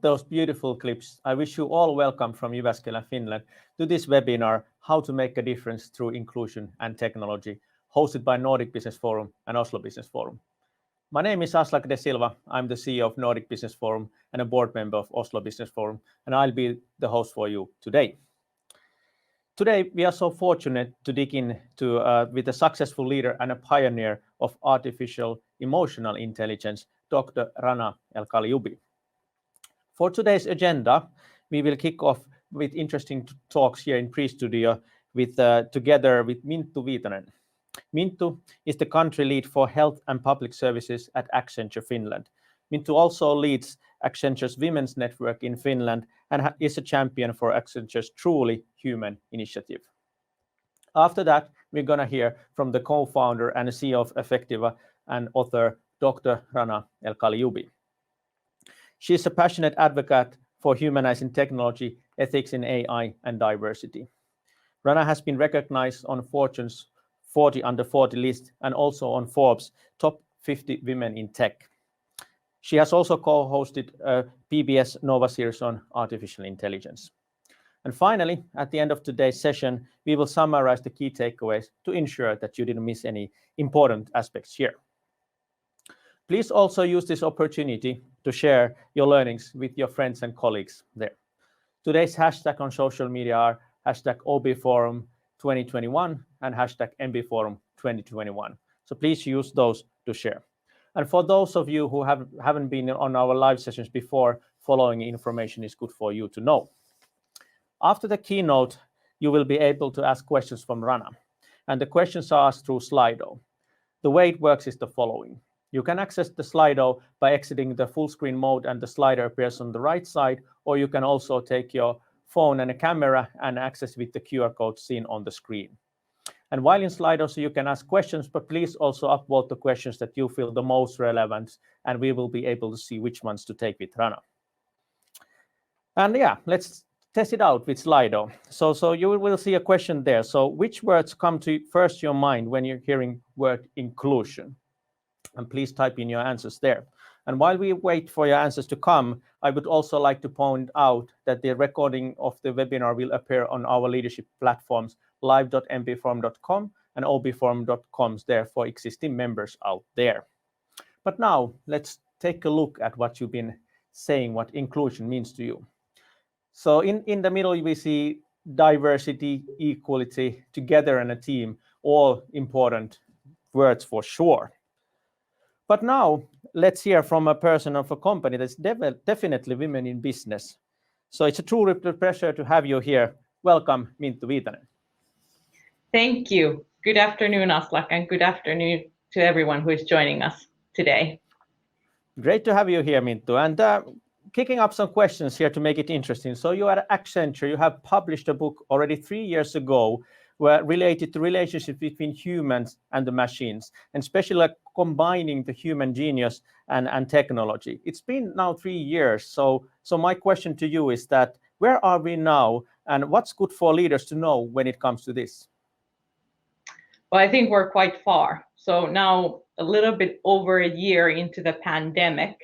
those beautiful clips, I wish you all welcome from Jyväskylä, Finland, to this webinar, How to Make a Difference Through Inclusion and Technology, hosted by Nordic Business Forum and Oslo Business Forum. My name is Aslak De Silva. I'm the CEO of Nordic Business Forum and a board member of Oslo Business Forum, and I'll be the host for you today. Today, we are so fortunate to dig into with a successful leader and a pioneer of artificial emotional intelligence, Dr. Rana el Kaliouby. For today's agenda, we will kick off with interesting talks here in pre-studio together with Minttu Viitanen. Minttu is the country lead for health and public services at Accenture Finland. Minttu also leads Accenture's Women's Network in Finland and is a champion for Accenture's Truly Human initiative. After that, we're going to hear from the co-founder and CEO of Affectiva and author, Dr. Rana el Kaliouby. She's a passionate advocate for humanizing technology, ethics in AI, and diversity. Rana has been recognized on Fortune's 40 under 40 list and also on Forbes' top 50 women in tech. She has also co-hosted a PBS Nova series on artificial intelligence. And finally, at the end of today's session, we will summarize the key takeaways to ensure that you didn't miss any important aspects here. Please also use this opportunity to share your learnings with your friends and colleagues there. Today's hashtag on social media are hashtag OBForum 2021 and hashtag MBForum 2021. So please use those to share. And for those of you who haven't been on our live sessions before, following information is good for you to know. After the keynote, you will be able to ask questions from Rana. And the questions are asked through Slido. The way it works is the following. You can access the Slido by exiting the full screen mode and the slider appears on the right side, or you can also take your phone and a camera and access with the QR code seen on the screen. And while in Slido, so you can ask questions, but please also upvote the questions that you feel the most relevant, and we will be able to see which ones to take with Rana. And yeah, let's test it out with Slido. So you will see a question there. So which words come to first your mind when you're hearing word inclusion? And please type in your answers there. And while we wait for your answers to come, I would also like to point out that the recording of the webinar will appear on our leadership platforms, live.mbforum.com and obforum.com there for existing members out there. But now let's take a look at what you've been saying, what inclusion means to you. So in the middle, we see diversity, equality, together and a team, all important words for sure. But now let's hear from a person of a company that's definitely women in business. So it's a true pleasure to have you here. Welcome, Minttu Viitanen. Thank you. Good afternoon, Aslak, and good afternoon to everyone who is joining us today. Great to have you here, Minttu. And kicking up some questions here to make it interesting. So you are at Accenture. You have published a book already 3 years ago related to relationships between humans and the machines, and especially like combining the human genius and technology. It's been now 3 years. So my question to you is that where are we now, and what's good for leaders to know when it comes to this? Well, I think we're quite far. So now a little bit over a year into the pandemic,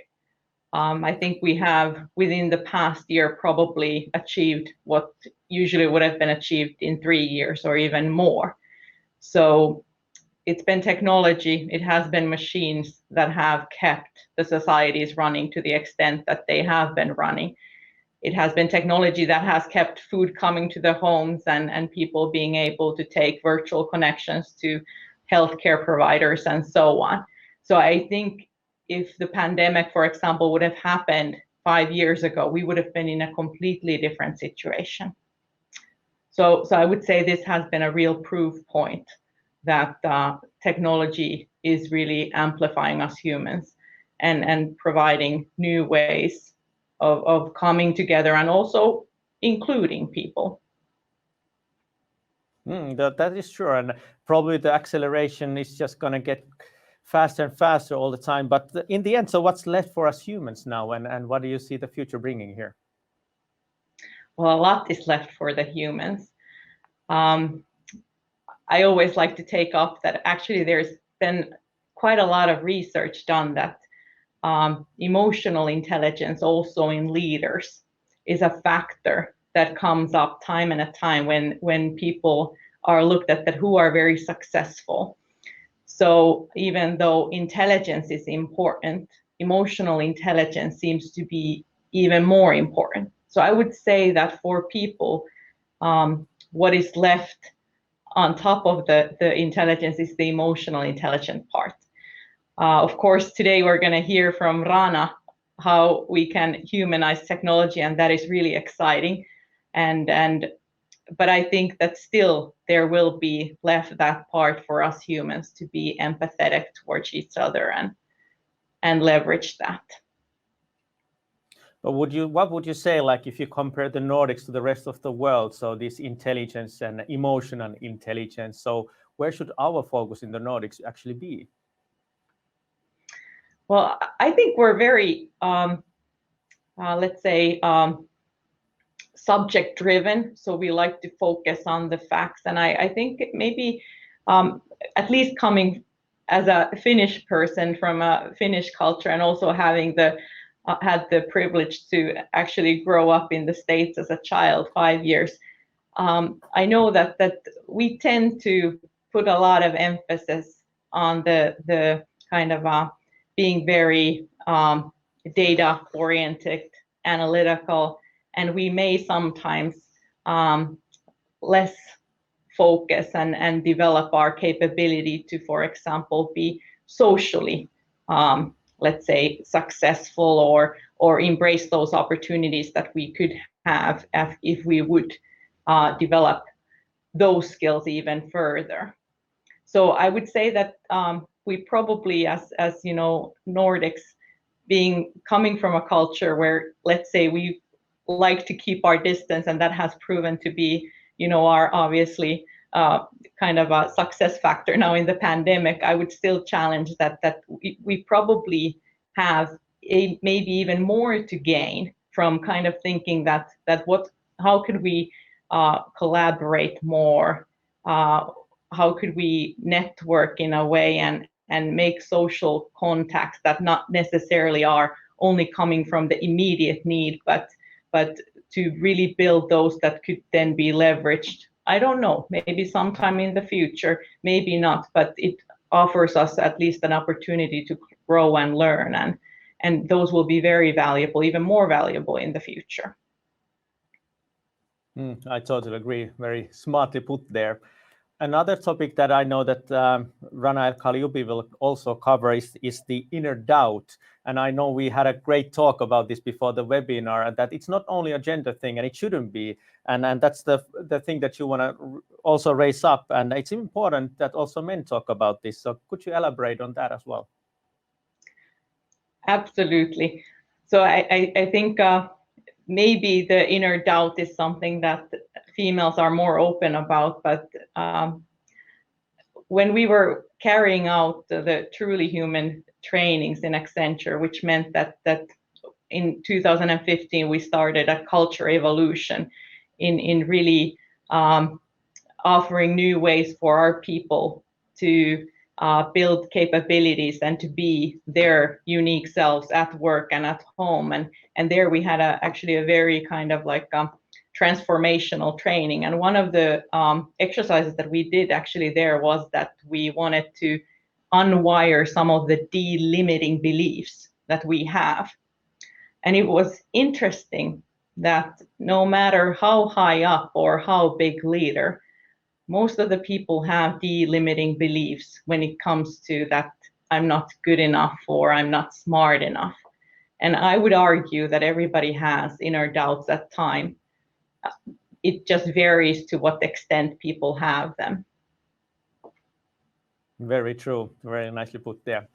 I think we have within the past year probably achieved what usually would have been achieved in 3 years or even more. So it's been technology, it has been machines that have kept the societies running to the extent that they have been running. It has been technology that has kept food coming to the homes and people being able to take virtual connections to healthcare providers and so on. So I think if the pandemic, for example, would have happened 5 years ago, we would have been in a completely different situation. So I would say this has been a real proof point that technology is really amplifying us humans and providing new ways of coming together and also including people. That is true. And probably the acceleration is just going to get faster and faster all the time. But in the end, so what's left for us humans now, and what do you see the future bringing here? Well, a lot is left for the humans. I always like to take up that actually there's been quite a lot of research done that emotional intelligence also in leaders is a factor that comes up time and a time when people are looked at that who are very successful. So even though intelligence is important, emotional intelligence seems to be even more important. So I would say that for people, what is left on top of the intelligence is the emotional intelligence part. Of course, today we're going to hear from Rana how we can humanize technology, and that is really exciting. But I think that still there will be left that part for us humans to be empathetic towards each other and leverage that. But what would you say, like if you compare the Nordics to the rest of the world, so this intelligence and emotional intelligence, so where should our focus in the Nordics actually be? Well, I think we're very, let's say, subject driven. So we like to focus on the facts. And I think maybe, at least coming as a Finnish person from a Finnish culture, and also having had the privilege to actually grow up in the States as a child, 5 years. I know that we tend to put a lot of emphasis on the kind of being very data oriented, analytical, and we may sometimes less focus and develop our capability to, for example, be socially, let's say, successful or embrace those opportunities that we could have if we would develop those skills even further. So I would say that we probably, as you know, Nordics, coming from a culture where, let's say, we like to keep our distance, and that has proven to be, our obviously kind of a success factor now in the pandemic. I would still challenge that we probably have maybe even more to gain from kind of thinking that how could we collaborate more, how could we network in a way and make social contacts that not necessarily are only coming from the immediate need, but to really build those that could then be leveraged. I don't know, maybe sometime in the future, maybe not, but it offers us at least an opportunity to grow and learn, and those will be very valuable, even more valuable in the future. I totally agree. Very smartly put there. Another topic that I know that Rana el Kaliouby will also cover is the inner doubt. And I know we had a great talk about this before the webinar, that it's not only a gender thing, and it shouldn't be. And that's the thing that you want to also raise up. And it's important that also men talk about this. So could you elaborate on that as well? Absolutely. So I think maybe the inner doubt is something that females are more open about, but when we were carrying out the truly human trainings in Accenture, which meant that in 2015 we started a culture evolution in really offering new ways for our people to build capabilities and to be their unique selves at work and at home, and there we had actually a very kind of like transformational training. And one of the exercises that we did actually there was that we wanted to unwire some of the delimiting beliefs that we have. And it was interesting that no matter how high up or how big leader, most of the people have delimiting beliefs when it comes to that I'm not good enough or I'm not smart enough. And I would argue that everybody has inner doubts at time. It just varies to what extent people have them. Very true. Very nicely put there.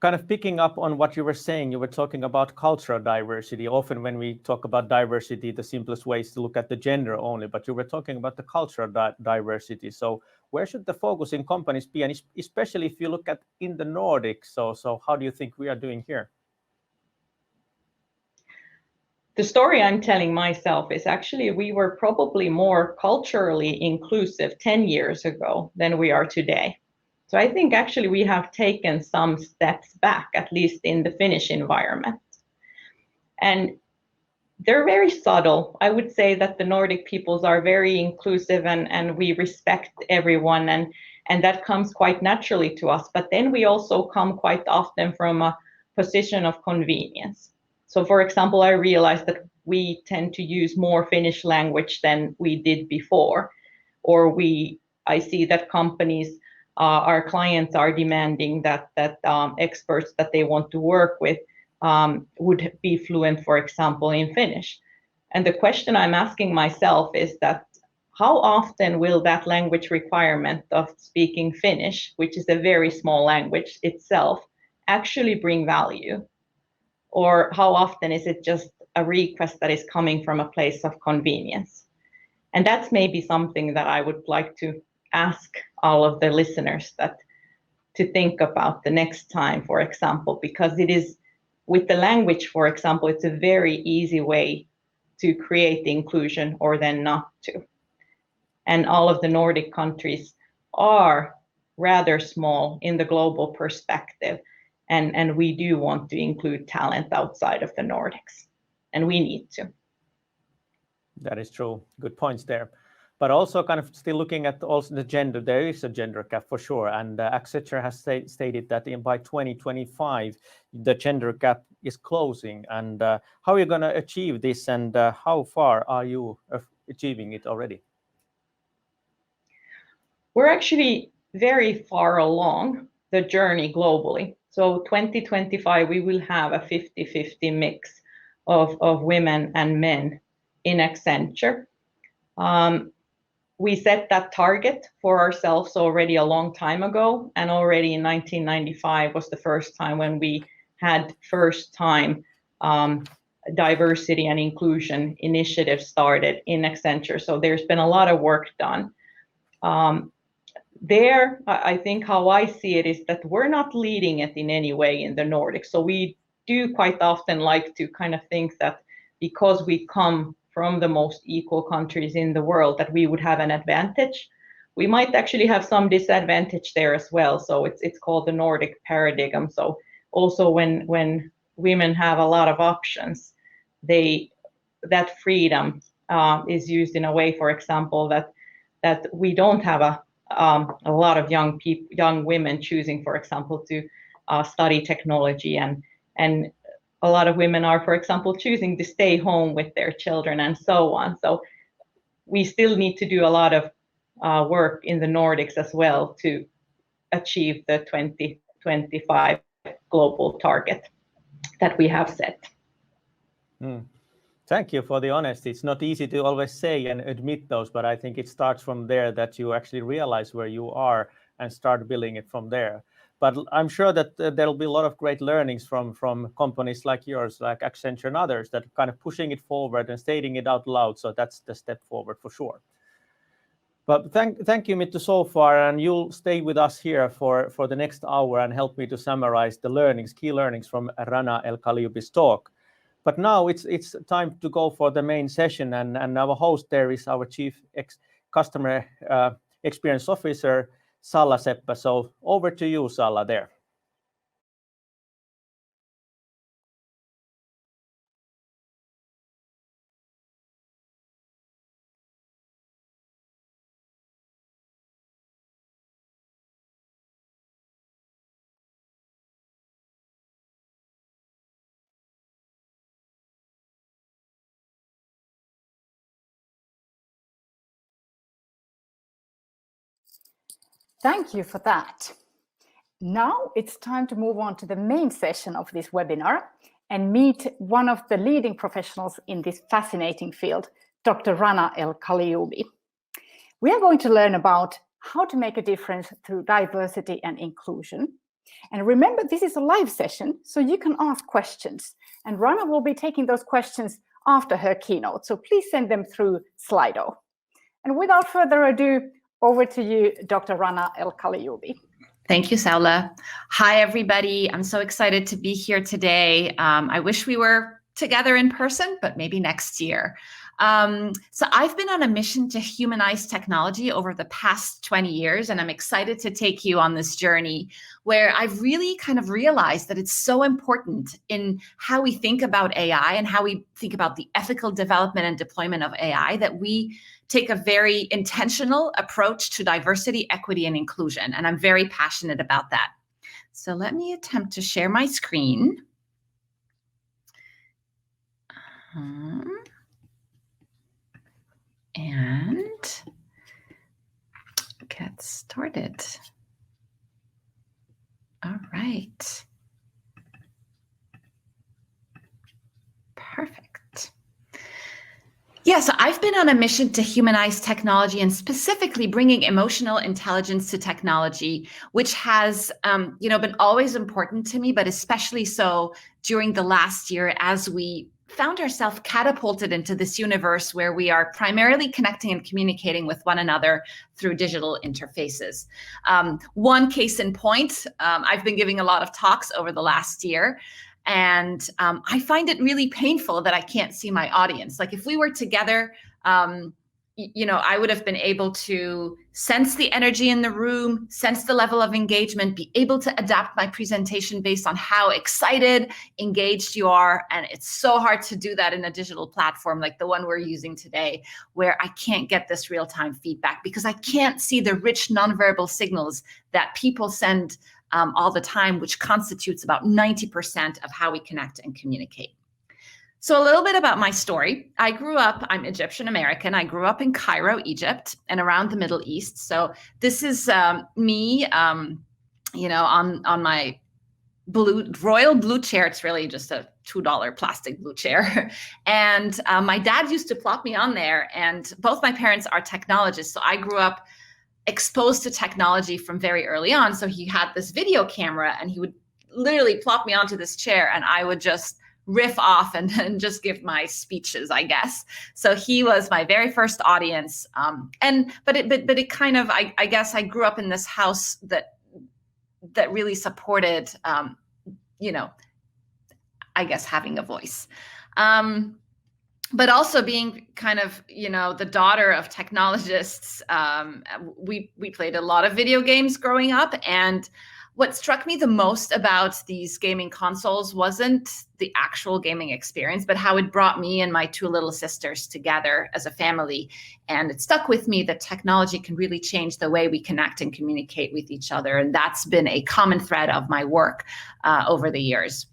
Kind of picking up on what you were saying, you were talking about cultural diversity. Often when we talk about diversity, the simplest way is to look at the gender only, but you were talking about the cultural diversity. So where should the focus in companies be? And especially if you look at in the Nordics, so how do you think we are doing here? The story I'm telling myself is actually we were probably more culturally inclusive 10 years ago than we are today. So I think actually we have taken some steps back, at least in the Finnish environment. And they're very subtle. I would say that the Nordic peoples are very inclusive and we respect everyone, and that comes quite naturally to us. But then we also come quite often from a position of convenience. So for example, I realized that we tend to use more Finnish language than we did before, or I see that companies, our clients are demanding that experts that they want to work with would be fluent, for example, in Finnish. And the question I'm asking myself is that how often will that language requirement of speaking Finnish, which is a very small language itself, actually bring value? Or how often is it just a request that is coming from a place of convenience? And that's maybe something that I would like to ask all of the listeners to think about the next time, for example, because it is, with the language, for example, it's a very easy way to create the inclusion or then not to. And all of the Nordic countries are rather small in the global perspective. And we do want to include talent outside of the Nordics, and we need to. That is true. Good points there. But also kind of still looking at also the gender, there is a gender gap for sure. And Accenture has stated that by 2025, the gender gap is closing. And how are you going to achieve this, and how far are you achieving it already? We're actually very far along the journey globally. So 2025, we will have a 50-50 mix of women and men in Accenture. We set that target for ourselves already a long time ago, and already in 1995 was the first time when we had diversity and inclusion initiatives started in Accenture. So there's been a lot of work done. There, I think how I see it is that we're not leading it in any way in the Nordics. So we do quite often like to kind of think that because we come from the most equal countries in the world, that we would have an advantage. We might actually have some disadvantage there as well. So it's called the Nordic paradigm. So also when women have a lot of options, that freedom is used in a way, for example, that we don't have a lot of young women choosing, for example, to study technology, and a lot of women are, for example, choosing to stay home with their children and so on. So we still need to do a lot of work in the Nordics as well to achieve the 2025 global target that we have set. Thank you for the honesty. It's not easy to always say and admit those, but I think it starts from there, that you actually realize where you are and start building it from there. But I'm sure that there'll be a lot of great learnings from companies like yours, like Accenture and others, that are kind of pushing it forward and stating it out loud. So that's the step forward for sure. But thank you, Mittu, so far, and you'll stay with us here for the next hour and help me to summarize the key learnings from Rana el Kaliouby's talk. But now it's time to go for the main session, and our host there is our Chief Customer Experience Officer, Salla Seppä. So over to you, Salla, there. Thank you for that. Now it's time to move on to the main session of this webinar and meet one of the leading professionals in this fascinating field, Dr. Rana el Kaliouby. We are going to learn about how to make a difference through diversity and inclusion. And remember, this is a live session, so you can ask questions. And Rana will be taking those questions after her keynote, so please send them through Slido. And without further ado, over to you, Dr. Rana el Kaliouby. Thank you, Salla. Hi, everybody. I'm so excited to be here today. I wish we were together in person, but maybe next year. So I've been on a mission to humanize technology over the past 20 years, and I'm excited to take you on this journey where I've really kind of realized that it's so important in how we think about AI and how we think about the ethical development and deployment of AI that we take a very intentional approach to diversity, equity, and inclusion. And I'm very passionate about that. So let me attempt to share my screen. And get started. All right. Perfect. Yeah, so I've been on a mission to humanize technology and specifically bringing emotional intelligence to technology, which has, been always important to me, but especially so during the last year as we found ourselves catapulted into this universe where we are primarily connecting and communicating with one another through digital interfaces. One case in point, I've been giving a lot of talks over the last year, and I find it really painful that I can't see my audience. Like if we were together, I would have been able to sense the energy in the room, sense the level of engagement, be able to adapt my presentation based on how excited, engaged you are. And it's so hard to do that in a digital platform like the one we're using today, where I can't get this real-time feedback because I can't see the rich nonverbal signals that people send all the time, which constitutes about 90% of how we connect and communicate. So a little bit about my story. I'm Egyptian American. I grew up in Cairo, Egypt, and around the Middle East. So this is me, on my royal blue chair. It's really just a $2 plastic blue chair. And my dad used to plop me on there, and both my parents are technologists. So I grew up exposed to technology from very early on. So he had this video camera, and he would literally plop me onto this chair, and I would just riff off and just give my speeches, I guess. So he was my very first audience. But it kind of, I guess I grew up in this house that really supported, I guess having a voice. But also being kind of, the daughter of technologists, we played a lot of video games growing up. And what struck me the most about these gaming consoles wasn't the actual gaming experience, but how it brought me and my two little sisters together as a family. And it stuck with me that technology can really change the way we connect and communicate with each other. And that's been a common thread of my work over the years.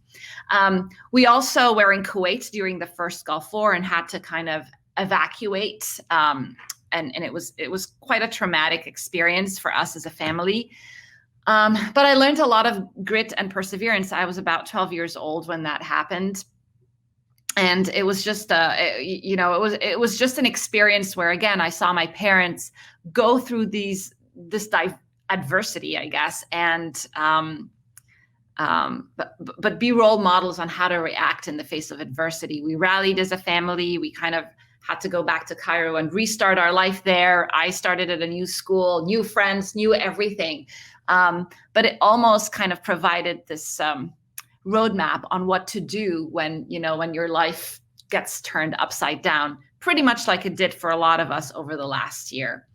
We also were in Kuwait during the first Gulf War and had to kind of evacuate. And it was quite a traumatic experience for us as a family. But I learned a lot of grit and perseverance. I was about 12 years old when that happened. And it was just, it was just an experience where, again, I saw my parents go through this adversity, I guess, and but be role models on how to react in the face of adversity. We rallied as a family. We kind of had to go back to Cairo and restart our life there. I started at a new school, new friends, new everything. But it almost kind of provided this roadmap on what to do when your life gets turned upside down, pretty much like it did for a lot of us over the last year.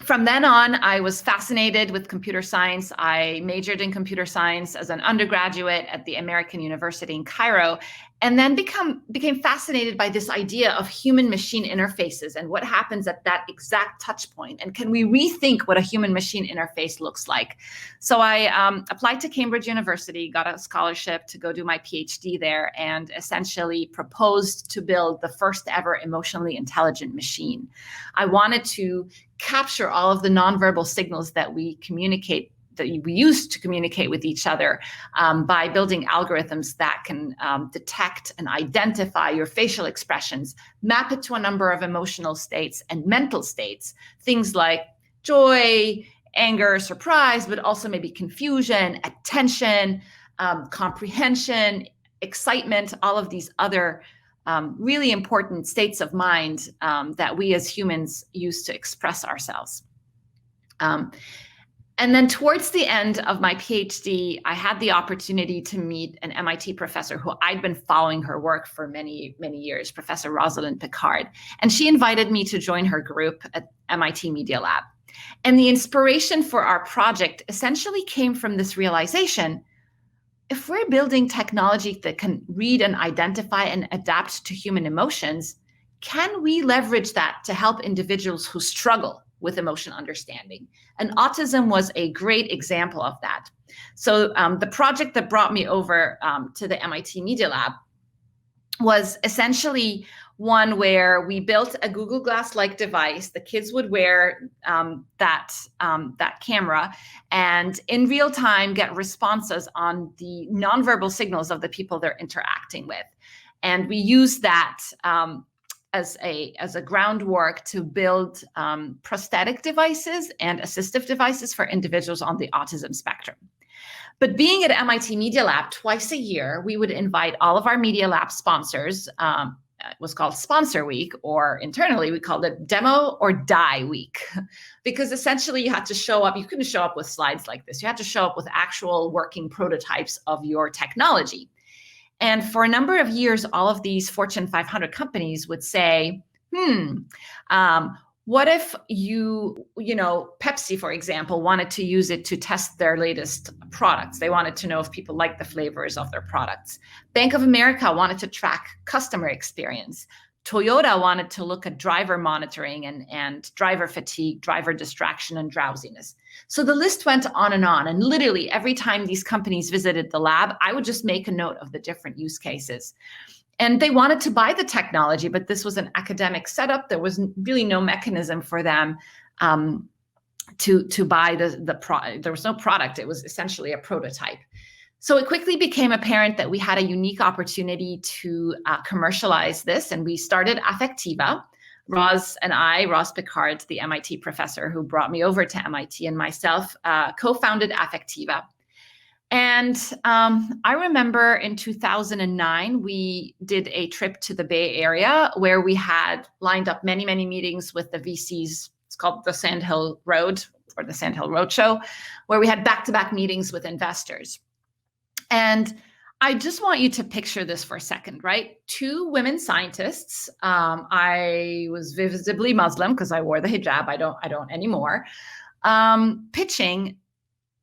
From then on, I was fascinated with computer science. I majored in computer science as an undergraduate at the American University in Cairo, and then became fascinated by this idea of human-machine interfaces and what happens at that exact touch point. And can we rethink what a human-machine interface looks like? So I applied to Cambridge University, got a scholarship to go do my Ph.D. there, and essentially proposed to build the first ever emotionally intelligent machine. I wanted to capture all of the nonverbal signals that we use to communicate with each other by building algorithms that can detect and identify your facial expressions, map it to a number of emotional states and mental states, things like joy, anger, surprise, but also maybe confusion, attention, comprehension, excitement, all of these other really important states of mind that we as humans use to express ourselves. And then towards the end of my PhD, I had the opportunity to meet an MIT professor who I'd been following her work for many, many years, Professor Rosalind Picard. And she invited me to join her group at MIT Media Lab. And the inspiration for our project essentially came from this realization: if we're building technology that can read and identify and adapt to human emotions, can we leverage that to help individuals who struggle with emotion understanding? And autism was a great example of that. So the project that brought me over to the MIT Media Lab was essentially one where we built a Google Glass-like device. The kids would wear that camera and in real time get responses on the nonverbal signals of the people they're interacting with. And we use that as a groundwork to build prosthetic devices and assistive devices for individuals on the autism spectrum. But being at MIT Media Lab twice a year, we would invite all of our Media Lab sponsors. It was called Sponsor Week, or internally we called it Demo or Die Week, because essentially you had to show up. You couldn't show up with slides like this. You had to show up with actual working prototypes of your technology. And for a number of years, all of these Fortune 500 companies would say, what if Pepsi, for example, wanted to use it to test their latest products? They wanted to know if people like the flavors of their products. Bank of America wanted to track customer experience. Toyota wanted to look at driver monitoring and driver fatigue, driver distraction, and drowsiness. So the list went on. And literally every time these companies visited the lab, I would just make a note of the different use cases. And they wanted to buy the technology, but this was an academic setup. There was really no mechanism for them to buy the product. There was no product. It was essentially a prototype. So it quickly became apparent that we had a unique opportunity to commercialize this. And we started Affectiva. Roz Picard, the MIT professor who brought me over to MIT, and myself co-founded Affectiva. And I remember in 2009, we did a trip to the Bay Area where we had lined up many, many meetings with the VCs. It's called the Sand Hill Road, or the Sand Hill Roadshow, where we had back-to-back meetings with investors. And I just want you to picture this for a second, right? Two women scientists. I was visibly Muslim because I wore the hijab. I don't anymore. Pitching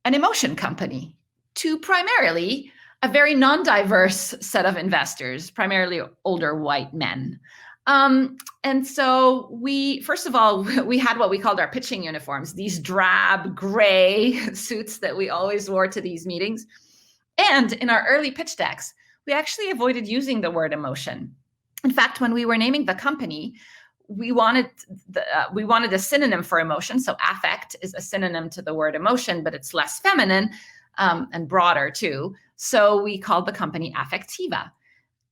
an emotion company to primarily a very non-diverse set of investors, primarily older white men. And so first of all, we had what we called our pitching uniforms, these drab gray suits that we always wore to these meetings. And in our early pitch decks, we actually avoided using the word emotion. In fact, when we were naming the company, we wanted a synonym for emotion. So affect is a synonym to the word emotion, but it's less feminine and broader too. So we called the company Affectiva.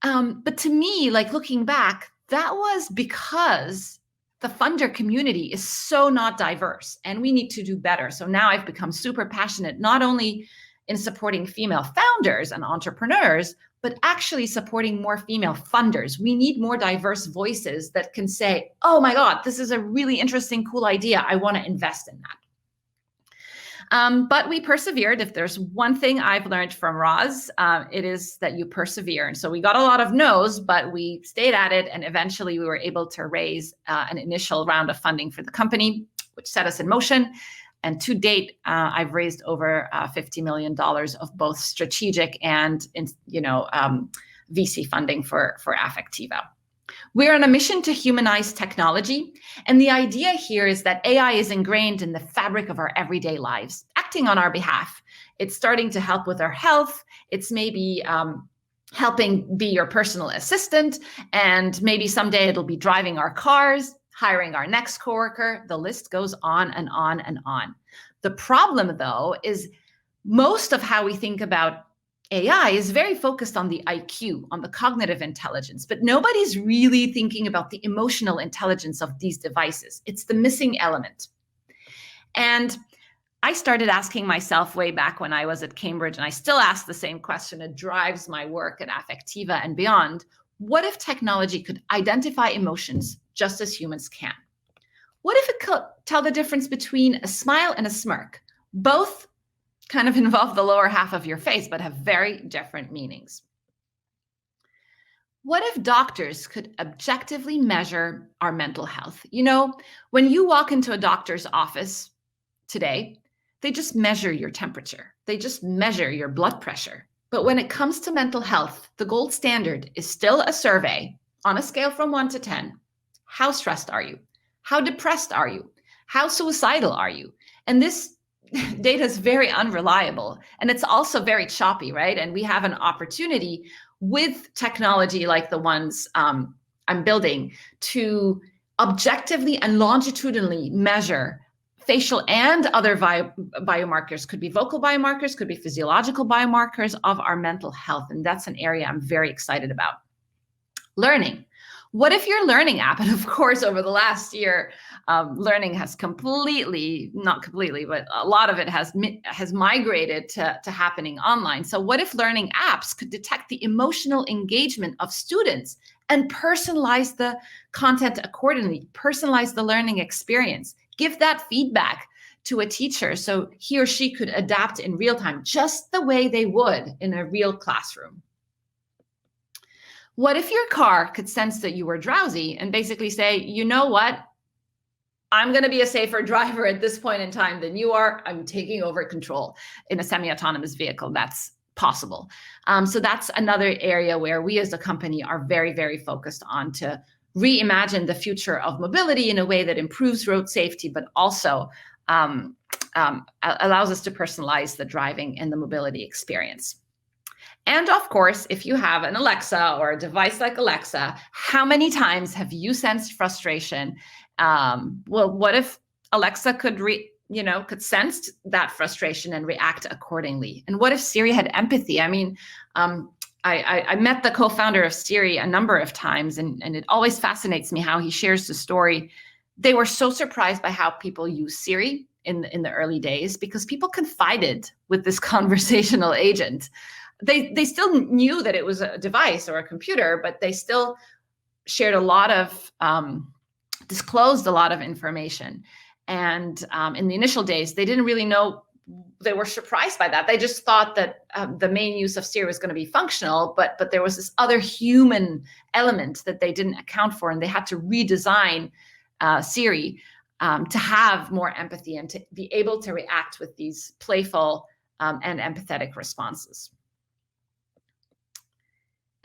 But to me, like looking back, that was because the funder community is so not diverse and we need to do better. So now I've become super passionate, not only in supporting female founders and entrepreneurs, but actually supporting more female funders. We need more diverse voices that can say, oh my God, this is a really interesting, cool idea. I want to invest in that. But we persevered. If there's one thing I've learned from Roz, it is that you persevere. And so we got a lot of no's, but we stayed at it. And eventually we were able to raise an initial round of funding for the company, which set us in motion. And to date, I've raised over $50 million of both strategic and VC funding for Affectiva. We're on a mission to humanize technology. And the idea here is that AI is ingrained in the fabric of our everyday lives, acting on our behalf. It's starting to help with our health. It's maybe helping be your personal assistant. And maybe someday it'll be driving our cars, hiring our next coworker. The list goes on and on and on. The problem, though, is most of how we think about AI is very focused on the IQ, on the cognitive intelligence, but nobody's really thinking about the emotional intelligence of these devices. It's the missing element. And I started asking myself way back when I was at Cambridge, and I still ask the same question. It drives my work at Affectiva and beyond. What if technology could identify emotions just as humans can? What if it could tell the difference between a smile and a smirk, Both kind of involve the lower half of your face, but have very different meanings. What if doctors could objectively measure our mental health? You know, when you walk into a doctor's office today, they just measure your temperature. They just measure your blood pressure. But when it comes to mental health, the gold standard is still a survey on a scale from 1 to 10. How stressed are you? How depressed are you? How suicidal are you? And this data is very unreliable, and it's also very choppy, right? And we have an opportunity with technology like the ones I'm building to objectively and longitudinally measure facial and other biomarkers. Could be vocal biomarkers, could be physiological biomarkers of our mental health. And that's an area I'm very excited about. Learning. What if your learning app, and of course, over the last year, learning has not completely, but a lot of it has migrated to happening online. So what if learning apps could detect the emotional engagement of students and personalize the content accordingly, personalize the learning experience, give that feedback to a teacher so he or she could adapt in real time, just the way they would in a real classroom? What if your car could sense that you were drowsy and basically say, you know what? I'm going to be a safer driver at this point in time than you are. I'm taking over control in a semi-autonomous vehicle. That's possible. So that's another area where we as a company are very, very focused on to reimagine the future of mobility in a way that improves road safety, but also allows us to personalize the driving and the mobility experience. And of course, if you have an Alexa or a device like Alexa, how many times have you sensed frustration? Well, what if Alexa could sense that frustration and react accordingly? And what if Siri had empathy? I mean, I met the co-founder of Siri a number of times, and it always fascinates me how he shares the story. They were so surprised by how people use Siri in the early days because people confided with this conversational agent. They still knew that it was a device or a computer, but they still shared a lot of, disclosed a lot of information. And in the initial days, they didn't really know, they were surprised by that. They just thought that the main use of Siri was going to be functional, but there was this other human element that they didn't account for, and they had to redesign Siri to have more empathy and to be able to react with these playful and empathetic responses.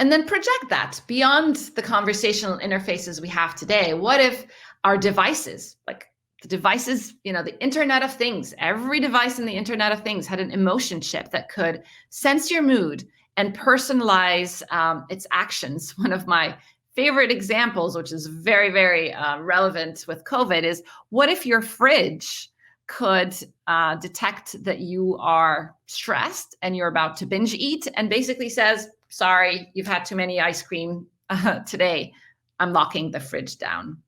And then project that beyond the conversational interfaces we have today. What if our devices, like the devices, the Internet of Things, every device in the Internet of Things had an emotion chip that could sense your mood and personalize its actions. One of my favorite examples, which is very, very relevant with COVID, is what if your fridge could detect that you are stressed and you're about to binge eat and basically says, sorry, you've had too many ice cream today. I'm locking the fridge down.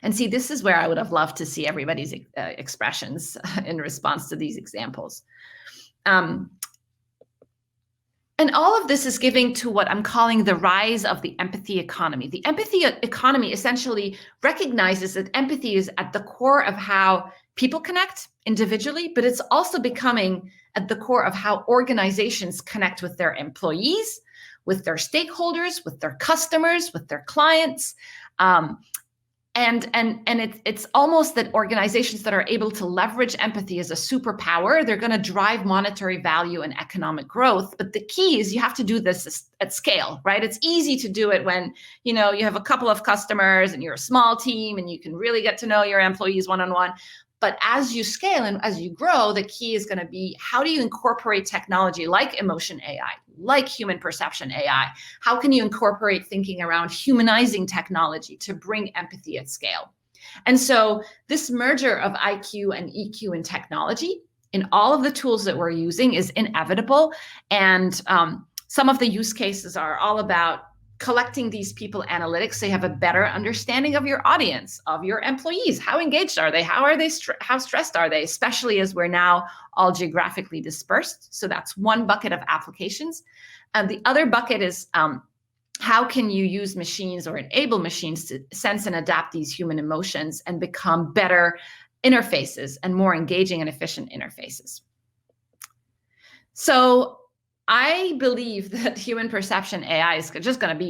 And see, this is where I would have loved to see everybody's expressions in response to these examples. And all of this is giving to what I'm calling the rise of the empathy economy. The empathy economy essentially recognizes that empathy is at the core of how people connect individually, but it's also becoming at the core of how organizations connect with their employees, with their stakeholders, with their customers, with their clients. And it's almost that organizations that are able to leverage empathy as a superpower, they're going to drive monetary value and economic growth. But the key is you have to do this at scale, right? It's easy to do it when, you have a couple of customers and you're a small team and you can really get to know your employees one-on-one. But as you scale and as you grow, the key is going to be, how do you incorporate technology like emotion AI, like human perception AI? How can you incorporate thinking around humanizing technology to bring empathy at scale? And so this merger of IQ and EQ in technology in all of the tools that we're using is inevitable. And some of the use cases are all about collecting these people analytics so you have a better understanding of your audience, of your employees. How engaged are they? How are they? How stressed are they? Especially as we're now all geographically dispersed. So that's one bucket of applications. And the other bucket is how can you use machines or enable machines to sense and adapt these human emotions and become better interfaces and more engaging and efficient interfaces. So I believe that human perception AI is just going to be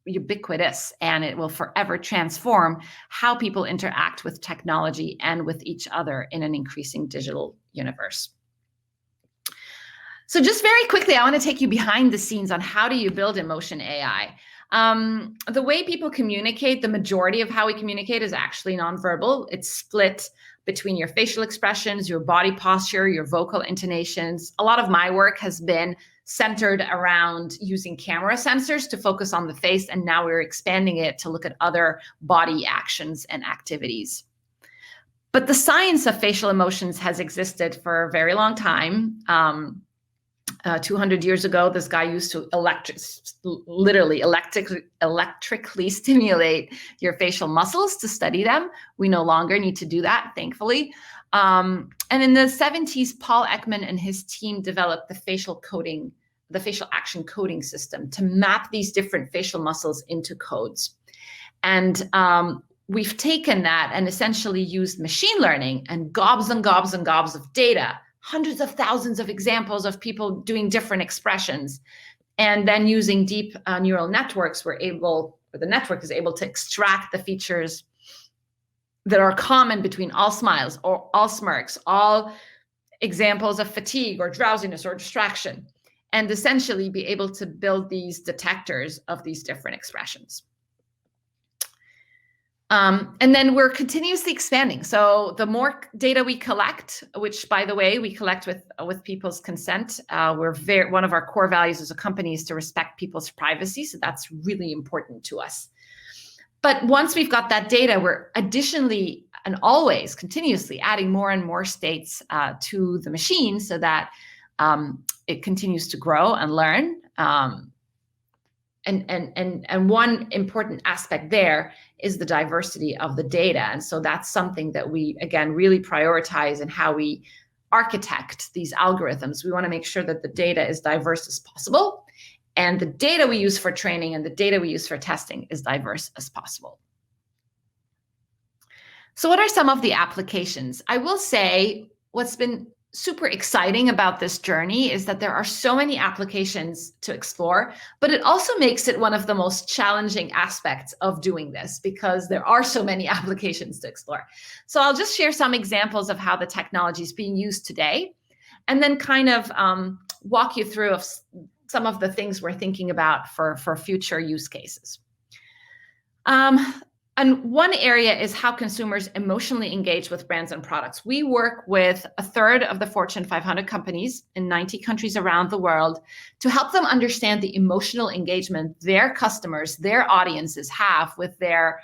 ubiquitous, and it will forever transform how people interact with technology and with each other in an increasing digital universe. So just very quickly, I want to take you behind the scenes on how do you build emotion AI. The way people communicate, the majority of how we communicate is actually nonverbal. It's split between your facial expressions, your body posture, your vocal intonations. A lot of my work has been centered around using camera sensors to focus on the face, and now we're expanding it to look at other body actions and activities. But the science of facial emotions has existed for a very long time. 200 years ago, this guy used to literally electrically stimulate your facial muscles to study them. We no longer need to do that, thankfully. And in the 70s, Paul Ekman and his team developed the facial action coding system to map these different facial muscles into codes. And we've taken that and essentially used machine learning and gobs and gobs and gobs of data, hundreds of thousands of examples of people doing different expressions. And then using deep neural networks, the network is able to extract the features that are common between all smiles or all smirks, all examples of fatigue or drowsiness or distraction, and essentially be able to build these detectors of these different expressions. And then we're continuously expanding. So the more data we collect, which, by the way, we collect with people's consent, one of our core values as a company is to respect people's privacy. So that's really important to us. But once we've got that data, we're additionally and always continuously adding more and more states to the machine so that it continues to grow and learn. And one important aspect there is the diversity of the data. And so that's something that we, again, really prioritize in how we architect these algorithms. We want to make sure that the data is diverse as possible, and the data we use for training and the data we use for testing is diverse as possible. So what are some of the applications? I will say what's been super exciting about this journey is that there are so many applications to explore, but it also makes it one of the most challenging aspects of doing this because there are so many applications to explore. So I'll just share some examples of how the technology is being used today, and then kind of walk you through some of the things we're thinking about for future use cases. And one area is how consumers emotionally engage with brands and products. We work with a third of the Fortune 500 companies in 90 countries around the world to help them understand the emotional engagement their customers, their audiences have with their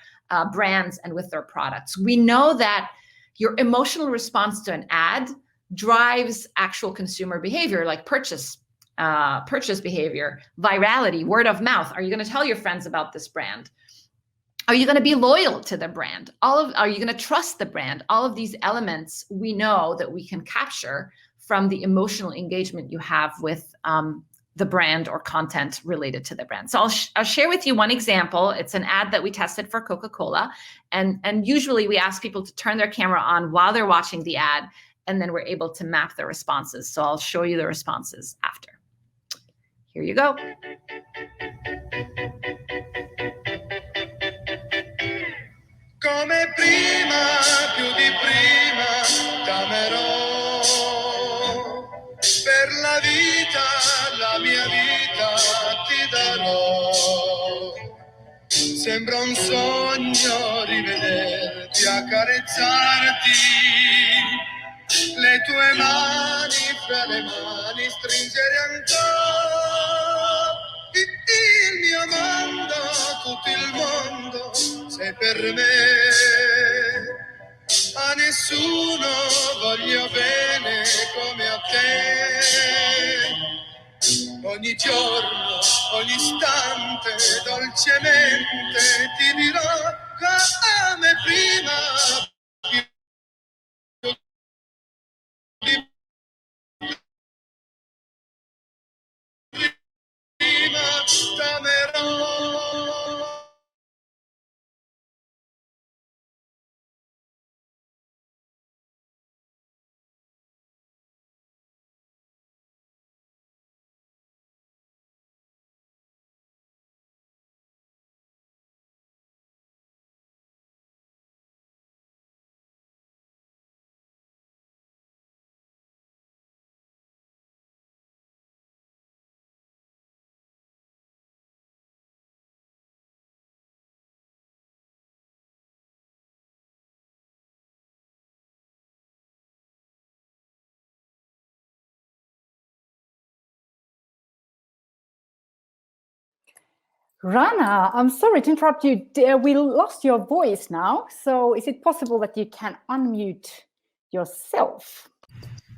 brands and with their products. We know that your emotional response to an ad drives actual consumer behavior like purchase behavior, virality, word of mouth. Are you going to tell your friends about this brand? Are you going to be loyal to the brand? Are you going to trust the brand? All of these elements we know that we can capture from the emotional engagement you have with the brand or content related to the brand. So I'll share with you one example. It's an ad that we tested for Coca-Cola. And usually we ask people to turn their camera on while they're watching the ad, and then we're able to map the responses. So I'll show you the responses after. Here you go. Come prima, più di prima, t'amerò. Per la mia vita ti darò. Sembra un sogno rivederti, accarezzarti. Le tue mani fra le mani stringere ancora. Il mio mondo, tutto il mondo, sei per me. A nessuno voglio bene come a te. Ogni giorno, ogni istante, dolcemente ti dirò come prima. Prima t'amerò. Rana, I'm sorry to interrupt you. We lost your voice now. So is it possible that you can unmute yourself?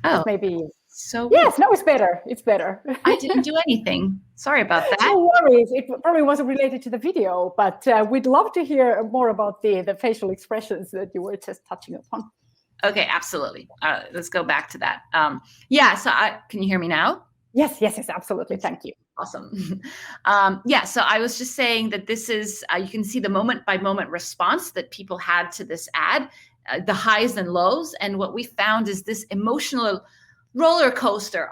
Oh, Maybe. so Yes, no, it's better. It's better. I didn't do anything. Sorry about that. No worries. It probably wasn't related to the video, but we'd love to hear more about the facial expressions that you were just touching upon. Okay, absolutely. Let's go back to that. Yeah, so can you hear me now? Yes, absolutely. Thank you. Awesome. Yeah, so I was just saying that this is, you can see the moment-by-moment response that people had to this ad, the highs and lows. And what we found is this emotional roller coaster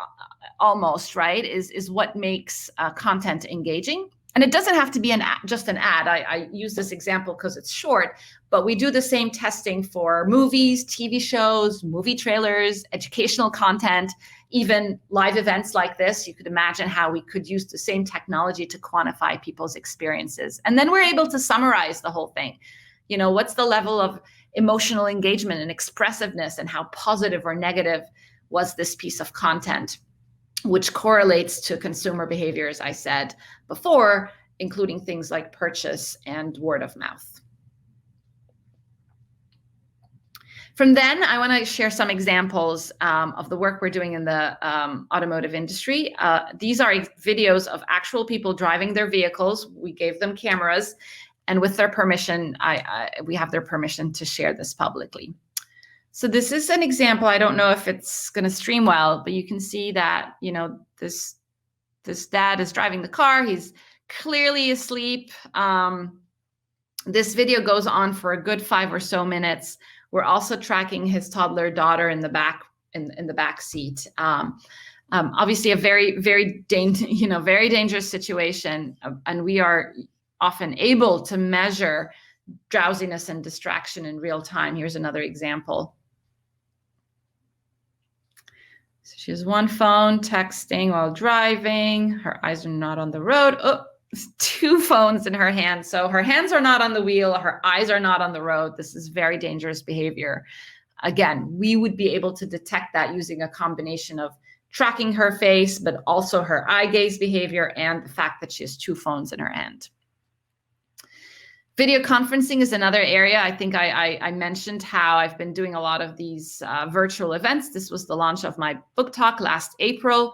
almost, right, is what makes content engaging. And it doesn't have to be just an ad. I use this example because it's short, but we do the same testing for movies, TV shows, movie trailers, educational content, even live events like this. You could imagine how we could use the same technology to quantify people's experiences. And then we're able to summarize the whole thing. You know, what's the level of emotional engagement and expressiveness, and how positive or negative was this piece of content, which correlates to consumer behavior, as I said before, including things like purchase and word of mouth. From then, I want to share some examples of the work we're doing in the automotive industry. These are videos of actual people driving their vehicles. We gave them cameras, and with their permission, we have their permission to share this publicly. So this is an example. I don't know if it's going to stream well, but you can see that, you know, this dad is driving the car. He's clearly asleep. This video goes on for a good 5 or so minutes. We're also tracking his toddler daughter in the back seat. Obviously, a very dangerous situation, and we are often able to measure drowsiness and distraction in real time. Here's another example. So she has one phone texting while driving. Her eyes are not on the road. Oh, 2 phones in her hand. So her hands are not on the wheel. Her eyes are not on the road. This is very dangerous behavior. Again, we would be able to detect that using a combination of tracking her face, but also her eye gaze behavior and the fact that she has 2 phones in her hand. Video conferencing is another area. I think I mentioned how I've been doing a lot of these virtual events. This was the launch of my book talk last April.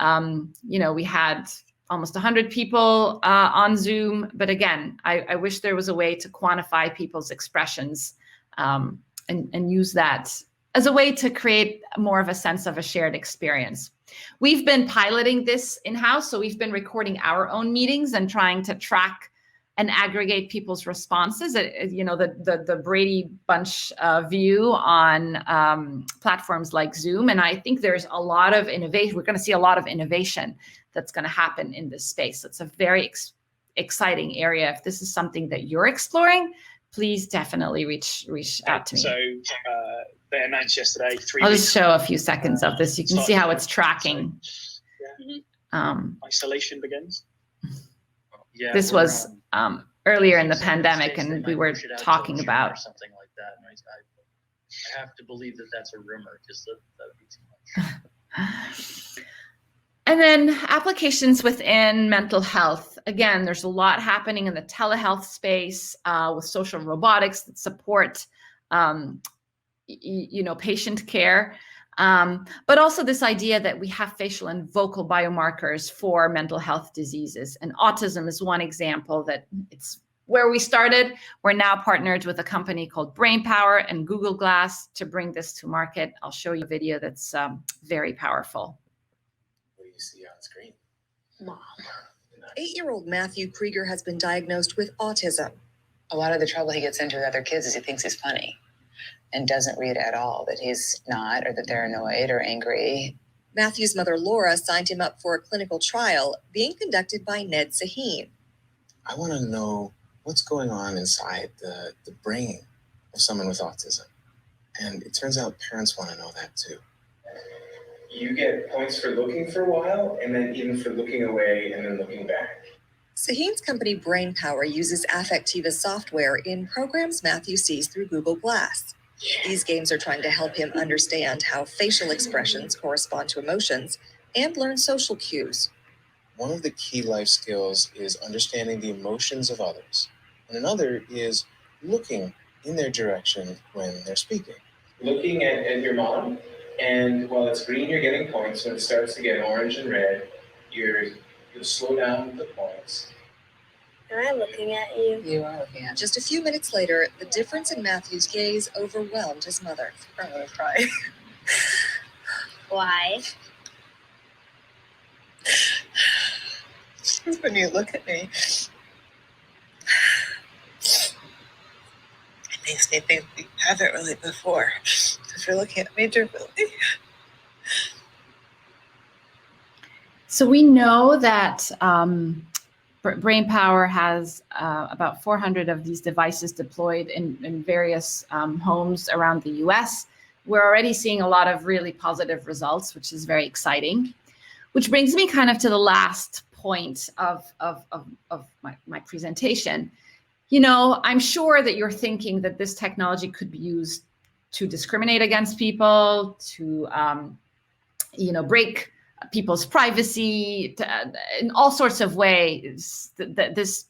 You know, we had almost 100 people on Zoom. But again, I wish there was a way to quantify people's expressions and use that as a way to create more of a sense of a shared experience. We've been piloting this in-house. So we've been recording our own meetings and trying to track and aggregate people's responses. You know, the Brady Bunch view on platforms like Zoom. And I think there's a lot of innovation. We're going to see a lot of innovation that's going to happen in this space. It's a very exciting area. If this is something that you're exploring, please definitely reach out to me. So they announced yesterday. I'll just show a few seconds of this. You can see how it's tracking. Isolation begins. Yeah, this was earlier in the pandemic, and we were talking about something like that. I have to believe that that's a rumor, because that would be too much. And then applications within mental health. Again, there's a lot happening in the telehealth space with social robotics that support, you know, patient care. But also this idea that we have facial and vocal biomarkers for mental health diseases. And autism is one example that it's where we started. We're now partnered with a company called Brainpower and Google Glass to bring this to market. I'll show you a video that's very powerful. What do you see on screen? Mom. 8-year-old Matthew Krieger has been diagnosed with autism. A lot of the trouble he gets into with other kids is he thinks he's funny and doesn't read at all that he's not, or that they're annoyed or angry. Matthew's mother, Laura, signed him up for a clinical trial being conducted by Ned Sahin. I want to know what's going on inside the brain of someone with autism. And it turns out parents want to know that too. You get points for looking for a while, and then even for looking away and then looking back. Sahin's company Brainpower uses Affectiva software in programs Matthew sees through Google Glass. These games are trying to help him understand how facial expressions correspond to emotions and learn social cues. one of the key life skills is understanding the emotions of others, and another is looking in their direction when they're speaking. Looking at your mom, and while it's green, you're getting points. When it starts to get orange and red, you'll slow down the points. Am I looking at you? You are looking at. Just a few minutes later, the difference in Matthew's gaze overwhelmed his mother. I'm gonna cry. Why? When you look at me, it makes me think we haven't really before. Because you're looking at me differently. So we know that Brainpower has about 400 of these devices deployed in various homes around the US. We're already seeing a lot of really positive results, which is very exciting. Which brings me kind of to the last point of my presentation. You know, I'm sure that you're thinking that this technology could be used to discriminate against people, to break people's privacy, in all sorts of ways. That this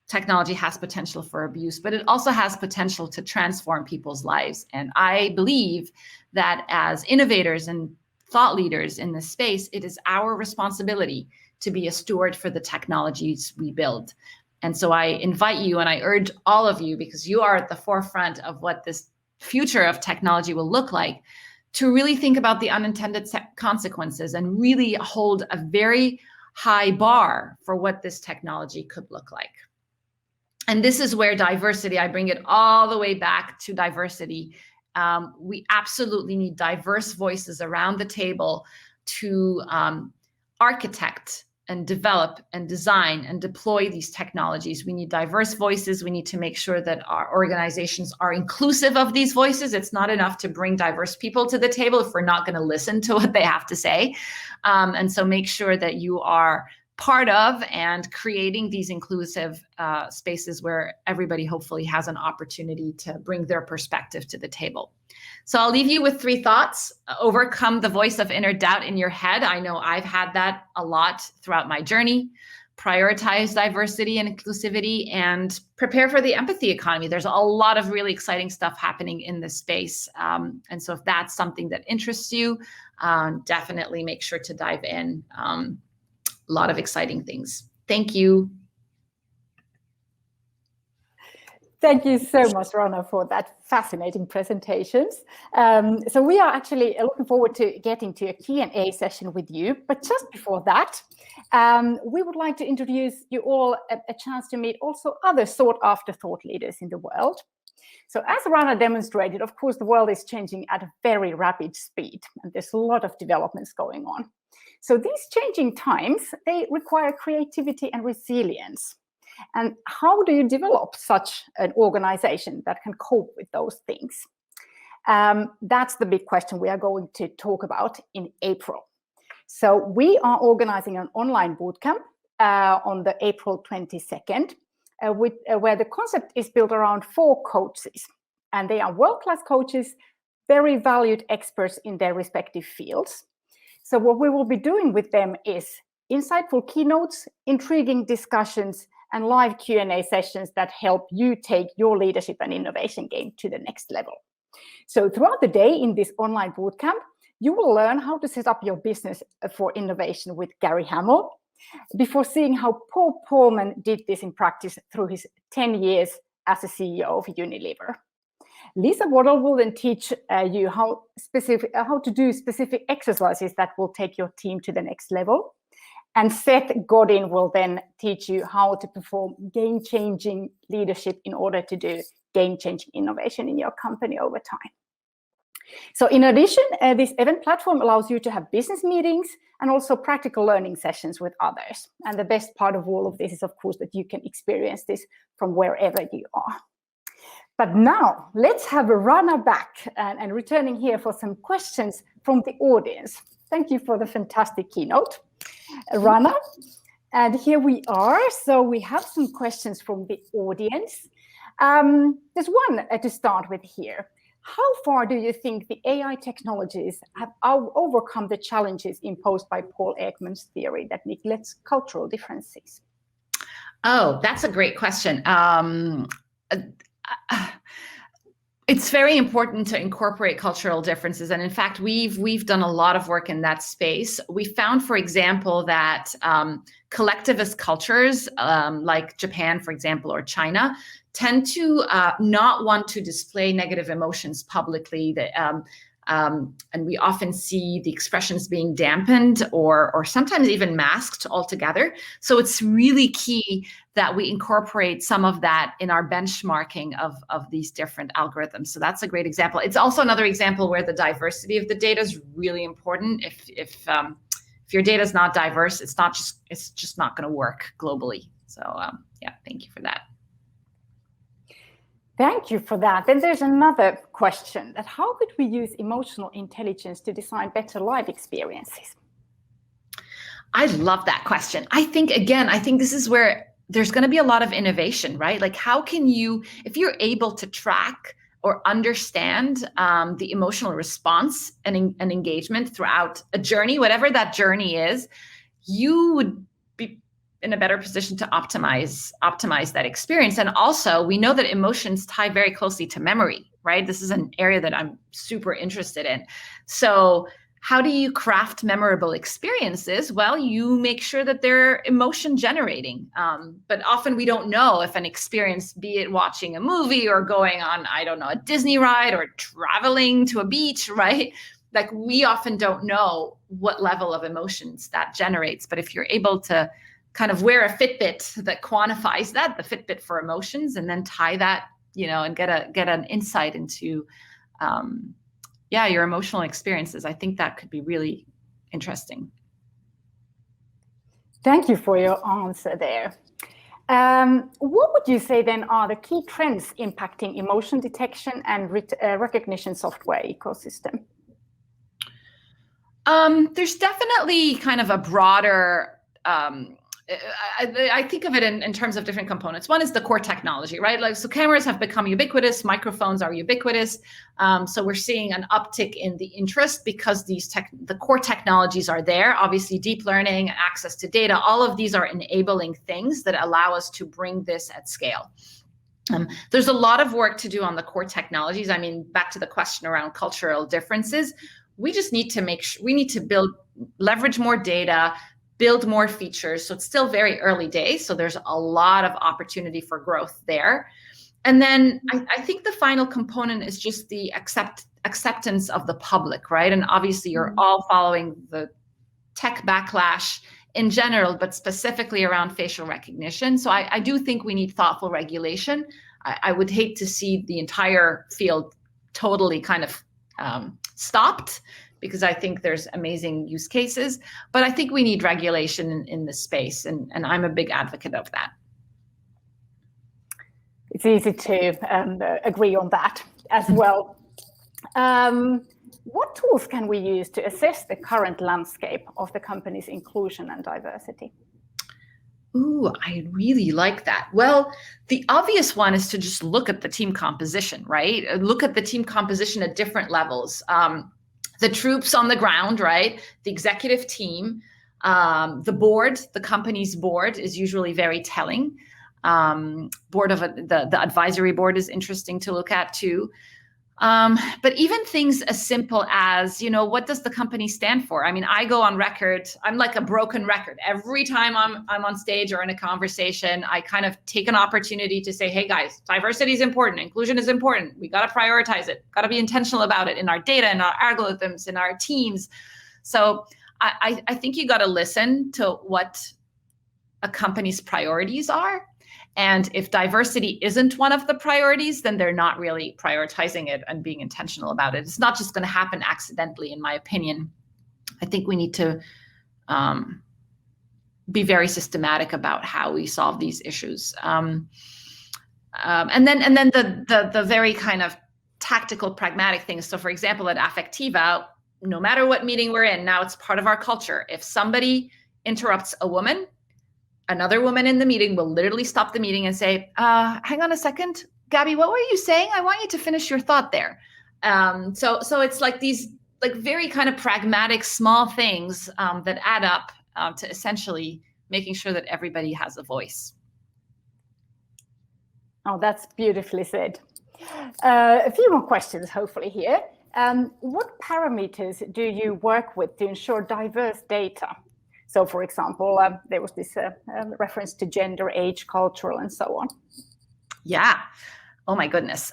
technology has potential for abuse, but it also has potential to transform people's lives. And I believe that as innovators and thought leaders in this space, it is our responsibility to be a steward for the technologies we build. And so I invite you and I urge all of you, because you are at the forefront of what this future of technology will look like, to really think about the unintended consequences and really hold a very high bar for what this technology could look like. And this is where diversity, I bring it all the way back to diversity. We absolutely need diverse voices around the table to architect and develop and design and deploy these technologies. We need diverse voices. We need to make sure that our organizations are inclusive of these voices. It's not enough to bring diverse people to the table if we're not going to listen to what they have to say. And so make sure that you are part of and creating these inclusive spaces where everybody hopefully has an opportunity to bring their perspective to the table. So I'll leave you with 3 thoughts. Overcome the voice of inner doubt in your head. I know I've had that a lot throughout my journey. Prioritize diversity and inclusivity, and prepare for the empathy economy. There's a lot of really exciting stuff happening in this space. And so if that's something that interests you, definitely make sure to dive in. A lot of exciting things. Thank you. Thank you so much, Rana, for that fascinating presentations. So we are actually looking forward to getting to a Q&A session with you. But just before that, we would like to introduce you all a chance to meet also other sought-after thought leaders in the world. So as Rana demonstrated, of course, the world is changing at a very rapid speed, and there's a lot of developments going on. So these changing times, they require creativity and resilience. And how do you develop such an organization that can cope with those things? That's the big question we are going to talk about in April. So we are organizing an online bootcamp on the April 22nd, where the concept is built around 4 coaches. And they are world-class coaches, very valued experts in their respective fields. So what we will be doing with them is insightful keynotes, intriguing discussions, and live Q&A sessions that help you take your leadership and innovation game to the next level. So throughout the day in this online bootcamp, you will learn how to set up your business for innovation with Gary Hamel, before seeing how Paul Polman did this in practice through his 10 years as a CEO of Unilever. Lisa Waddle will then teach you how to do specific exercises that will take your team to the next level. And Seth Godin will then teach you how to perform game-changing leadership in order to do game-changing innovation in your company over time. So in addition, this event platform allows you to have business meetings and also practical learning sessions with others. And the best part of all of this is, of course, that you can experience this from wherever you are. But now let's have Rana back and returning here for some questions from the audience. Thank you for the fantastic keynote, Rana. And here we are. So we have some questions from the audience. There's one to start with here. How far do you think the AI technologies have overcome the challenges imposed by Paul Ekman's theory that neglects cultural differences? Oh, that's a great question. It's very important to incorporate cultural differences. And in fact, we've done a lot of work in that space. We found, for example, that collectivist cultures like Japan, for example, or China, tend to not want to display negative emotions publicly. And we often see the expressions being dampened or sometimes even masked altogether. So it's really key that we incorporate some of that in our benchmarking of these different algorithms. So that's a great example. It's also another example where the diversity of the data is really important. If your data is not diverse, it's just not going to work globally. So yeah, thank you for that. Thank you for that. Then there's another question, that how could we use emotional intelligence to design better life experiences? I love that question. I think this is where there's going to be a lot of innovation, right? Like, how can you, if you're able to track or understand the emotional response and engagement throughout a journey, whatever that journey is, you would be in a better position to optimize that experience. And also, we know that emotions tie very closely to memory, right? This is an area that I'm super interested in. So how do you craft memorable experiences? Well, you make sure that they're emotion generating. But often we don't know if an experience, be it watching a movie or going on, I don't know, a Disney ride or traveling to a beach, right? Like, we often don't know what level of emotions that generates. But if you're able to kind of wear a Fitbit that quantifies that, the Fitbit for emotions, and then tie that, and get an insight into, your emotional experiences, I think that could be really interesting. Thank you for your answer there. What would you say then are the key trends impacting emotion detection and recognition software ecosystem? There's definitely kind of a broader, I think of it in terms of different components. One is the core technology, right? Like, so cameras have become ubiquitous, microphones are ubiquitous. So we're seeing an uptick in the interest because the core technologies are there. Obviously, deep learning, access to data, all of these are enabling things that allow us to bring this at scale. There's a lot of work to do on the core technologies. I mean, back to the question around cultural differences, we just need to leverage more data, build more features. So it's still very early days. So there's a lot of opportunity for growth there. And then I think the final component is just the acceptance of the public, right? And obviously you're all following the tech backlash in general, but specifically around facial recognition. So I do think we need thoughtful regulation. I would hate to see the entire field totally kind of stopped, because I think there's amazing use cases, but I think we need regulation in this space, and I'm a big advocate of that. It's easy to agree on that as well. What tools can we use to assess the current landscape of the company's inclusion and diversity? Ooh, I really like that. Well, the obvious one is to just look at the team composition, right? Look at the team composition at different levels. The troops on the ground, right? The executive team, the board, the company's board is usually very telling. The advisory board is interesting to look at too. But even things as simple as, what does the company stand for? I mean, I go on record, I'm like a broken record. Every time I'm on stage or in a conversation, I kind of take an opportunity to say, hey guys, diversity is important, inclusion is important. We got to prioritize it, got to be intentional about it in our data, in our algorithms, in our teams. So I think you got to listen to what a company's priorities are. And if diversity isn't one of the priorities, then they're not really prioritizing it and being intentional about it. It's not just going to happen accidentally, in my opinion. I think we need to be very systematic about how we solve these issues. And then the very kind of tactical, pragmatic things. So, for example, at Affectiva, no matter what meeting we're in, now it's part of our culture. If somebody interrupts a woman, another woman in the meeting will literally stop the meeting and say, hang on a second, Gabby, what were you saying? I want you to finish your thought there. So it's like these like very kind of pragmatic small things that add up to essentially making sure that everybody has a voice. Oh, that's beautifully said. A few more questions, hopefully, here. What parameters do you work with to ensure diverse data? So, for example, there was this reference to gender, age, cultural, and so on. Yeah. Oh my goodness.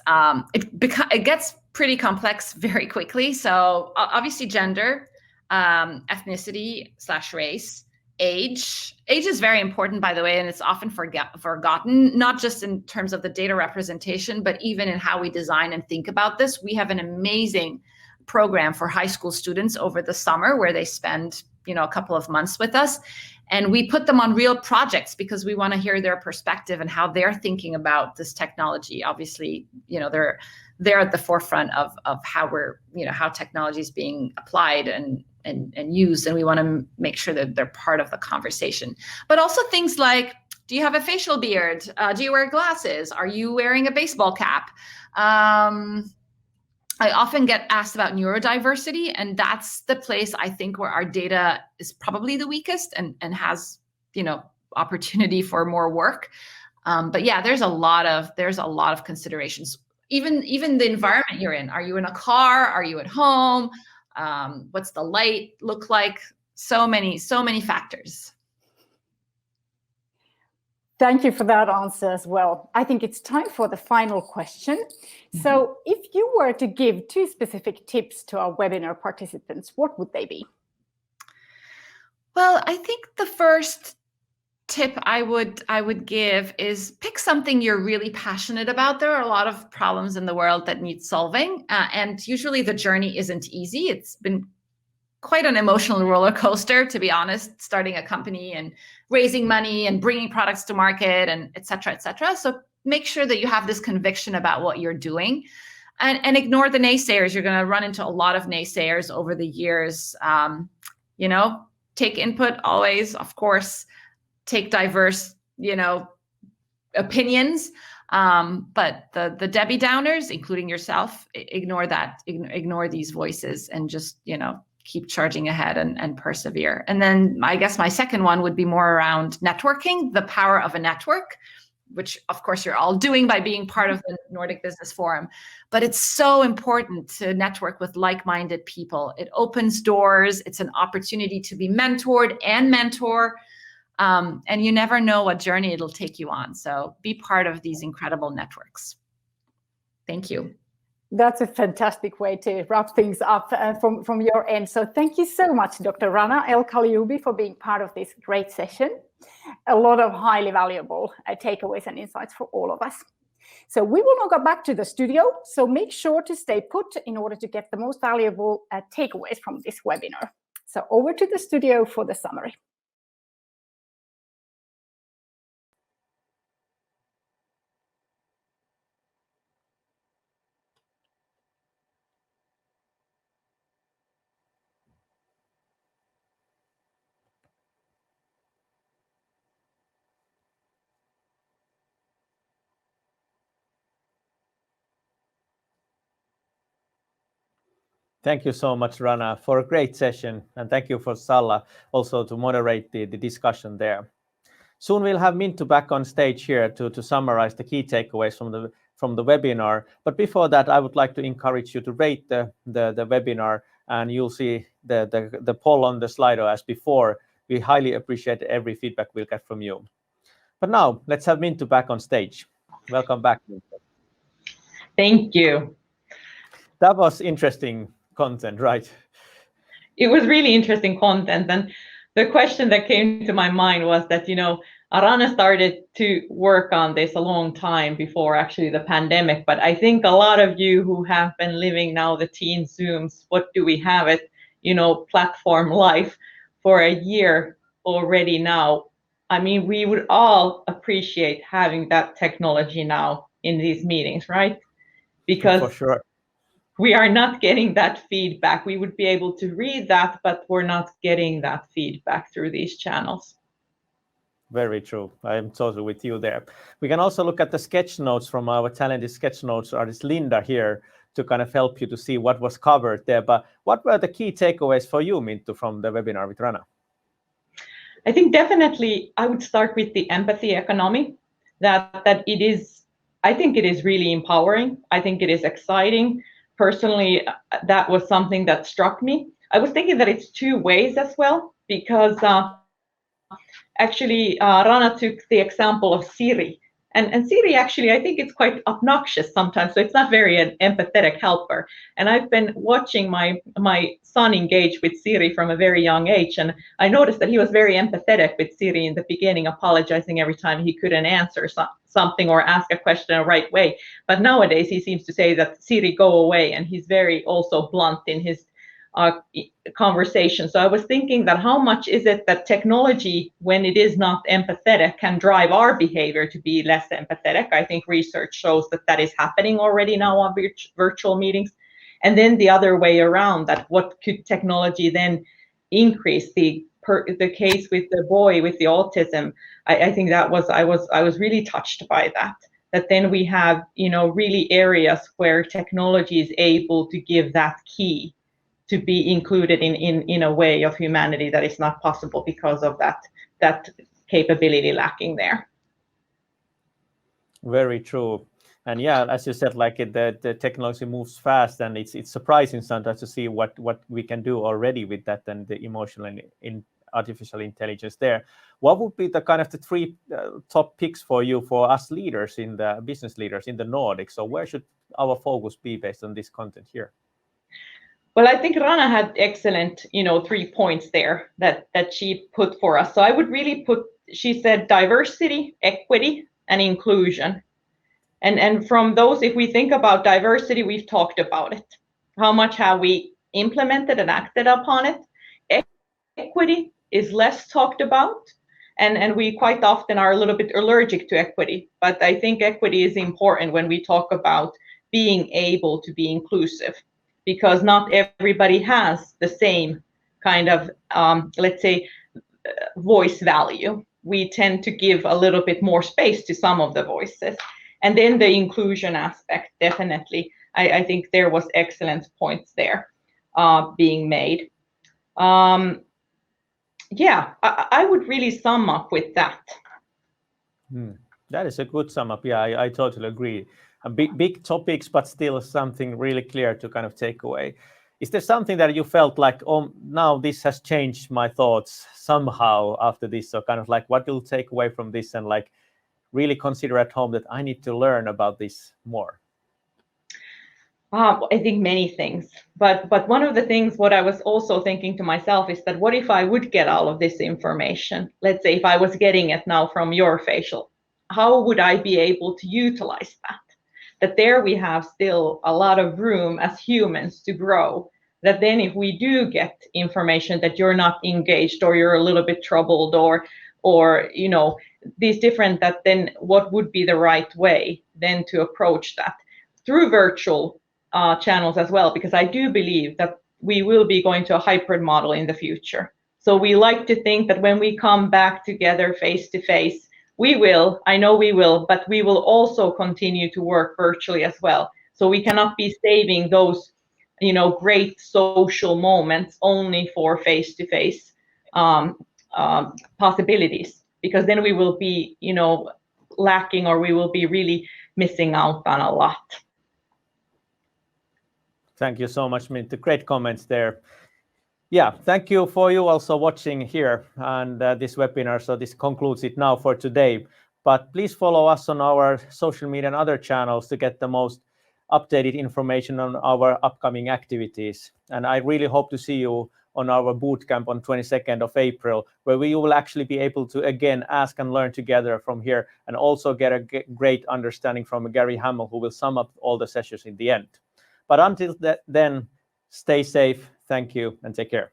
It gets pretty complex very quickly. So obviously gender, ethnicity/race, age. Age is very important, by the way, and it's often forgotten, not just in terms of the data representation, but even in how we design and think about this. We have an amazing program for high school students over the summer where they spend, a couple of months with us. And we put them on real projects because we want to hear their perspective and how they're thinking about this technology. Obviously, they're at the forefront of how how technology is being applied and used. And we want to make sure that they're part of the conversation. But also things like, do you have a facial beard? Do you wear glasses? Are you wearing a baseball cap? I often get asked about neurodiversity, and that's the place I think where our data is probably the weakest and has, opportunity for more work. But yeah, there's a lot of considerations. Even the environment you're in. Are you in a car? Are you at home? What's the light look like? So many factors. Thank you for that answer as well. I think it's time for the final question. So if you were to give 2 specific tips to our webinar participants, what would they be? Well, I think the first tip I would give is pick something you're really passionate about. There are a lot of problems in the world that need solving, and usually the journey isn't easy. It's been quite an emotional roller coaster, to be honest, starting a company and raising money and bringing products to market and et cetera, et cetera. So make sure that you have this conviction about what you're doing and ignore the naysayers. You're going to run into a lot of naysayers over the years. Take input always, of course, take diverse, opinions. But the Debbie Downers, including yourself, ignore that, ignore these voices and just, keep charging ahead and persevere. And then I guess my second one would be more around networking, the power of a network, which of course you're all doing by being part of the Nordic Business Forum. But it's so important to network with like-minded people. It opens doors. It's an opportunity to be mentored and mentor. And you never know what journey it'll take you on. So be part of these incredible networks. Thank you. That's a fantastic way to wrap things up from your end. So thank you so much, Dr. Rana el Kaliouby, for being part of this great session. A lot of highly valuable takeaways and insights for all of us. So we will now go back to the studio. So make sure to stay put in order to get the most valuable takeaways from this webinar. So over to the studio for the summary. Thank you so much, Rana, for a great session. And thank you for Salla also to moderate the discussion there. Soon we'll have Mintu back on stage here to summarize the key takeaways from the webinar. But before that, I would like to encourage you to rate the webinar, and you'll see the poll on the Slido as before. We highly appreciate every feedback we'll get from you. But now let's have Mintu back on stage. Welcome back, Mintu. Thank you. That was interesting content, right? It was really interesting content. And the question that came to my mind was that, Rana started to work on this a long time before actually the pandemic. But I think a lot of you who have been living now the teen Zooms, what do we have it, platform life for a year already now. I mean, we would all appreciate having that technology now in these meetings, right? Because for sure. We are not getting that feedback. We would be able to read that, but we're not getting that feedback through these channels. Very true. I'm totally with you there. We can also look at the sketch notes from our talented sketch notes artist Linda here to kind of help you to see what was covered there. But what were the key takeaways for you, Minttu, from the webinar with Rana? I think definitely I would start with the empathy economy, that it is, I think it is really empowering. I think it is exciting. Personally, that was something that struck me. I was thinking that it's two ways as well, because actually Rana took the example of Siri. And Siri, actually, I think it's quite obnoxious sometimes, so it's not very an empathetic helper. And I've been watching my son engage with Siri from a very young age, and I noticed that he was very empathetic with Siri in the beginning, apologizing every time he couldn't answer something or ask a question the right way. But nowadays, he seems to say that Siri, go away, and he's very also blunt in his conversation. So I was thinking that how much is it that technology, when it is not empathetic, can drive our behavior to be less empathetic? I think research shows that that is happening already now on virtual meetings. And then the other way around, that what could technology then increase? The case with the boy with the autism, I think that was, I was really touched by that then we have, really areas where technology is able to give that key to be included in a way of humanity that is not possible because of that capability lacking there. Very true. And yeah, as you said, like the technology moves fast, and it's surprising sometimes to see what we can do already with that and the emotional and in artificial intelligence there. What would be the kind of the three top picks for you, for us leaders in the business leaders in the Nordics? So where should our focus be based on this content here? Well, I think Rana had excellent, 3 points there that she put for us. So I would really she said diversity, equity, and inclusion. And from those, if we think about diversity, we've talked about it. How much have we implemented and acted upon it? Equity is less talked about. And we quite often are a little bit allergic to equity. But I think equity is important when we talk about being able to be inclusive, because not everybody has the same kind of, let's say, voice value. We tend to give a little bit more space to some of the voices. And then the inclusion aspect, definitely, I think there was excellent points there being made. Yeah, I would really sum up with that. That is a good sum up. Yeah, I totally agree. Big topics, but still something really clear to kind of take away. Is there something that you felt like, oh, now this has changed my thoughts somehow after this? So kind of like, what you'll take away from this and like really consider at home that I need to learn about this more? I think many things, but one of the things what I was also thinking to myself is that what if I would get all of this information? Let's say if I was getting it now from your facial, how would I be able to utilize that? That there we have still a lot of room as humans to grow. That then if we do get information that you're not engaged or you're a little bit troubled or these different, that then what would be the right way then to approach that through virtual channels as well, because I do believe that we will be going to a hybrid model in the future. So we like to think that when we come back together face to face, I know we will, but we will also continue to work virtually as well. So we cannot be saving those, great social moments only for face-to-face possibilities, because then we will be, lacking, or we will be really missing out on a lot. Thank you so much, Minttu. Great comments there. Yeah, thank you for you also watching here and this webinar. So this concludes it now for today. But please follow us on our social media and other channels to get the most updated information on our upcoming activities. And I really hope to see you on our bootcamp on 22nd of April, where we will actually be able to again ask and learn together from here, and also get a great understanding from Gary Hamill, who will sum up all the sessions in the end. But until then, stay safe, thank you, and take care.